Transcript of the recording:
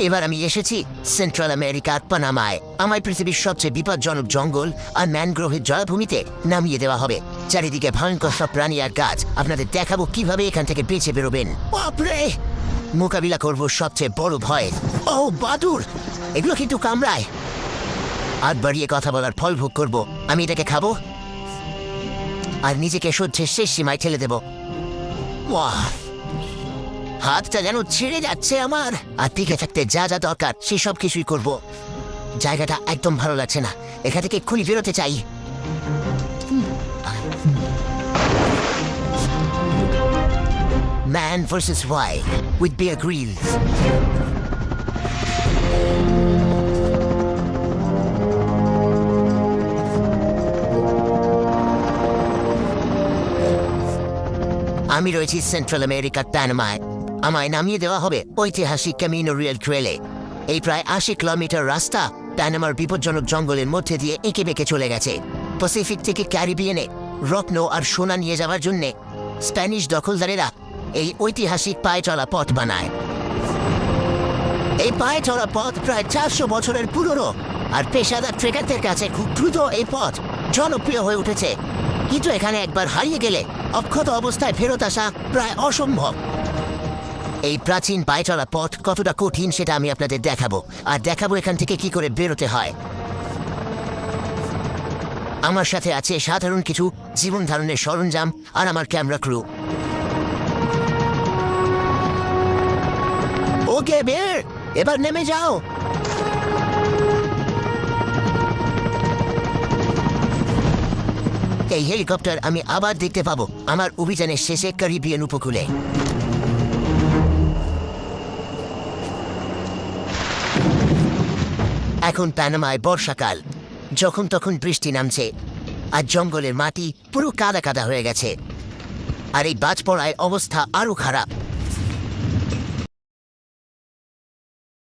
এবার আমি এসেছি সেন্ট্রাল আমেরিকার পানামায়। আমায় পৃথিবীর সবচেয়ে বিপজ্জনক জঙ্গল আর ম্যানগ্রোভের জলাভূমিতে নামিয়ে দেওয়া হবে। চারিদিকে ভয়ঙ্কর সব প্রাণী আর গাছ। আপনাদের দেখাবো কিভাবে এখান থেকে বেঁচে বেরোবেন। বাপরে! মোকাবিলা করব সবচেয়ে বড় ভয়। ও বাদুর! এগুলো কিন্তু কামড়ায়। হাত বাড়িয়ে কথা বলার ফল ভোগ করব। আমি এটাকে খাবো আর নিজেকে সহ্যের শেষ সীমায় ঠেলে দেব। ওয়াহ! হাতটা যেন ছিঁড়ে যাচ্ছে আমার। আর টিকে থাকতে যা যা দরকার সেসব কিছুই করব। জায়গাটা একদম ভালো লাগছে না, এখান থেকে এক্ষুনি বেরোতে চাই। Man vs. Wild with Bear Grylls. আমি রয়েছি সেন্ট্রাল আমেরিকার প্যানামায়। আমায় নামিয়ে দেওয়া হবে ঐতিহাসিক ক্যামিনো রিয়াল ট্রেলে। এই প্রায় ৮০ কিলোমিটার রাস্তা প্যানামার বিপজ্জনক জঙ্গলের মধ্যে দিয়ে এঁকে বেঁকে চলে গেছে। প্যাসিফিক থেকে ক্যারিবিয়ানে রত্ন আর সোনা নিয়ে যাওয়ার জন্যে স্প্যানিশ দখলদারেরা এই ঐতিহাসিক পায়ে চলা পথ বানায়। এই পায়ে চলা পথ প্রায় ৪০০ বছরের পুরনো, আর পেশাদার ট্রেকারদের কাছে খুব দ্রুত এই পথ জনপ্রিয় হয়ে উঠেছে। কিন্তু এখানে একবার হারিয়ে গেলে অক্ষত অবস্থায় ফেরত আসা প্রায় অসম্ভব। এই প্রাচীন পায়ে চলা পথ কতটা কঠিন সেটা আমি আপনাদের দেখাবো, আর দেখাবো এখান থেকে কি করে বেরোতে হয়। আমার সাথে আছে সাধারণ কিছু জীবন ধারণের সরঞ্জাম আর আমার ক্যামেরা ক্রু। ওকে বের, এবার নেমে যাও। এই হেলিকপ্টার আমি আবার দেখতে পাবো আমার অভিযানের শেষে ক্যারিবিয়ান উপকূলে। এখন প্যানামায় বর্ষাকাল, যখন তখন বৃষ্টি নামছে আর জঙ্গলের মাটি পুরো কাদা কাদা হয়ে গেছে। আর এই বাজ পড়ায় অবস্থা আরো খারাপ।